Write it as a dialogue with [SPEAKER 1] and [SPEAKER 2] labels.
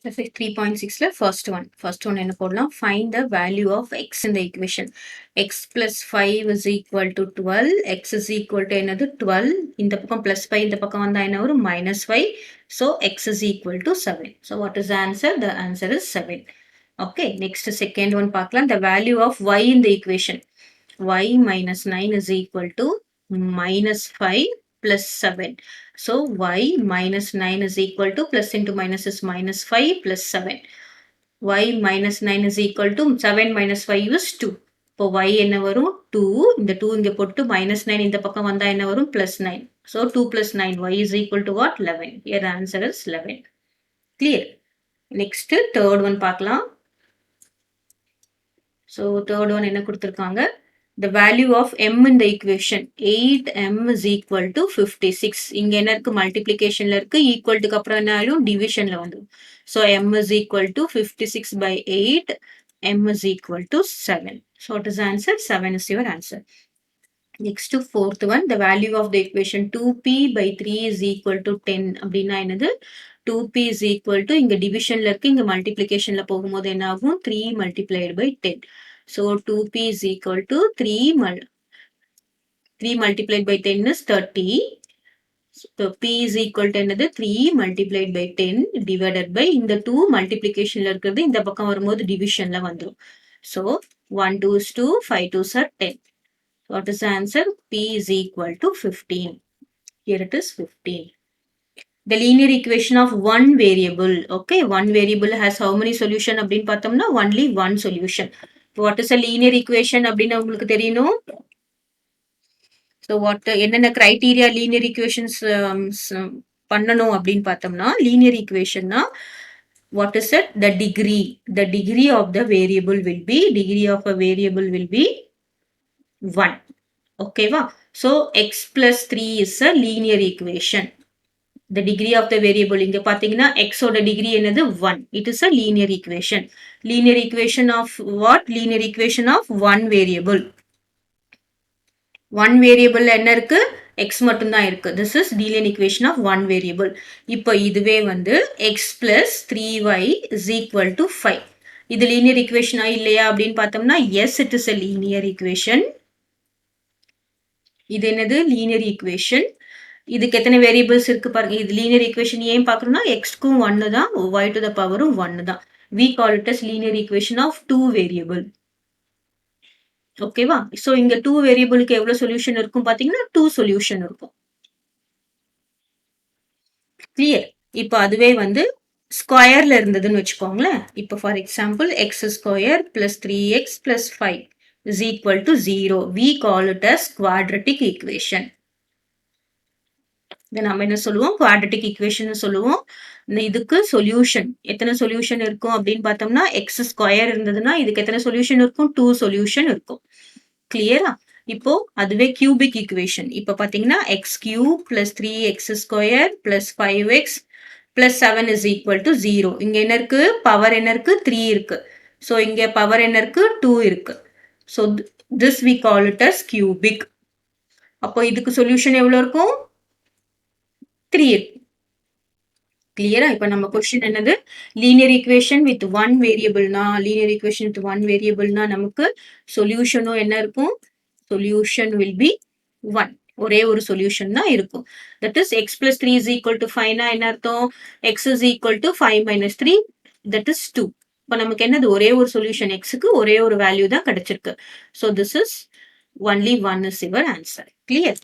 [SPEAKER 1] Exercise 3.6 first one என்ன போடலாம், find the value of x in the equation. X plus 5 is equal to 12, x is equal to என்னது 12, இந்த பக்கம் plus 5 இந்த பக்கம் வந்தா என்ன வரும் minus 5, so x is equal to 7. So what is the answer? The answer is 7. Okay, next second one பார்க்கலாம், the value of y in the equation. Y minus 9 is equal to minus 5 plus 7. So y minus 9 is equal to, plus into minus is minus 5 plus 7. Y minus 9 is equal to 7 minus 5 is 2. இப்போ y என்ன வரும் 2, இந்த 2 இங்க போட்டு minus 9 இந்த பக்கம் வந்தா என்ன வரும் plus 9. So 2 plus 9, y is equal to what? 11. Here the answer is 11. Clear? Next third one பார்க்கலாம். So third one என்ன கொடுத்திருக்காங்க, the value of m in the equation 8m is equal to 56. இங்க என்ன இருக்கு, மல்டிப்ளிகேஷன்ல இருக்கு, ஈக்குவல் டுக்கு அப்புறம் என்ன ஆயிடும், டிவிஷன்ல வந்துடும். So m is equal to 56 by 8, m is equal to 7. So what is the answer? 7 is your answer. Next fourth one, the value of the equation 2p by 3 is equal to 10. அப்படின்னா என்னது, 2p is equal to, இங்க டிவிஷன்ல இருக்கு, இங்க மல்டிப்ளிகேஷன்ல போகும்போது என்ன ஆகும், 3 multiplied by 10. So 2p is equal to 3 multiplied by 10 is 30. So p is equal to என்னது 3 multiplied by 10 divided by இந்த 2 multiplicationல இருக்கிறது இந்த பக்கம் வரும்போது divisionல வந்துரும். So 1 2 is 2, 5 2s are 10. What is the answer? P is equal to 15. Here it is 15. The linear equation of one variable. Okay, one variable has how many solution அப்படின்னு பார்த்தோம்னா only one solution. What is a linear equation அப்படின்னு உங்களுக்கு தெரியணும். So what என்னென்ன criteria linear equations பண்ணணும் அப்படின்னு பார்த்தோம்னா, linear equationனா what is it? The degree of the variable will be, degree of a variable will be 1. Okay வா? So x plus 3 is a linear equation. The degree of the variable இங்க பாத்தீங்கன்னா x ஓட degree என்னது 1. It is a linear equation. Linear equation of what? Linear equation of one variable. One variable என்ன இருக்கு, x மட்டும்தான் இருக்கு. This is linear equation of one variable. இப்போ இதுவே வந்து x plus 3y is equal to 5. இது linear equation இல்லையா அப்படின்னு பார்த்தோம்னா yes, it is a linear equation. இது என்னது linear equation. இதுக்கு எத்தனை வேரியபிள்ஸ் இருக்கு பாருங்க. இது linear equation ஏன் பார்க்கறோம்னா x-க்கும் 1 தான், y to the power 1 தான். We call it as linear equation of two variable. ஓகேவா? சோ இங்க 2 வேரியபிளுக்கு எவ்வளவு சொல்யூஷன் இருக்கும் பாத்தீங்கன்னா 2 சொல்யூஷன் இருக்கும். கிளியர்? இப்போ அதுவே வந்து ஸ்கொயர்ல இருந்ததுன்னு வச்சுக்கோங்களேன். இப்போ for example x square plus 3x plus 5 is equal to 0. We call it as quadratic equation. இதை நம்ம என்ன சொல்லுவோம், குவாட்ரட்டிக் ஈக்குவேஷன் சொல்லுவோம். இதுக்கு சொல்யூஷன் எத்தனை சொல்யூஷன் இருக்கும் அப்படின்னு பார்த்தோம்னா எக்ஸ் ஸ்கொயர் இருந்ததுன்னா இதுக்கு எத்தனை சொல்யூஷன் இருக்கும், 2 சொல்யூஷன் இருக்கும். கிளியரா? இப்போ அதுவே கியூபிக் ஈக்குவேஷன். இப்போ பாத்தீங்கன்னா X cube plus 3x square plus 5x plus 7 is equal to 0. இங்க என்ன இருக்கு, பவர் என்ன இருக்கு, 3 இருக்கு. ஸோ இங்க பவர் என்ன இருக்கு, 2 இருக்கு. So this we call it as cubic. அப்போ இதுக்கு சொல்யூஷன் எவ்வளவு இருக்கும், 3 இருக்கு. கிளியரா? இப்ப நம்ம கொஸ்டின் என்னது, லீனியர் ஈக்குவேஷன் வித் ஒன் வேரியபிள்னா, லீனியர் ஈக்குவேஷன் வித் ஒன் வேரியபிள்னா நமக்கு சொல்யூஷனும் என்ன இருக்கும், சொல்யூஷன் வில் பி 1. ஒரே ஒரு சொல்யூஷன் தான் இருக்கும். That is x plus 3 is equal to 5 னா என்ன அர்த்தம், x is equal to 5 minus 3, that is 2. இப்ப நமக்கு என்னது, ஒரே ஒரு சொல்யூஷன், x-க்கு ஒரே ஒரு வேல்யூ தான் கிடைச்சிருக்கு. So this is only one is your answer. Clear?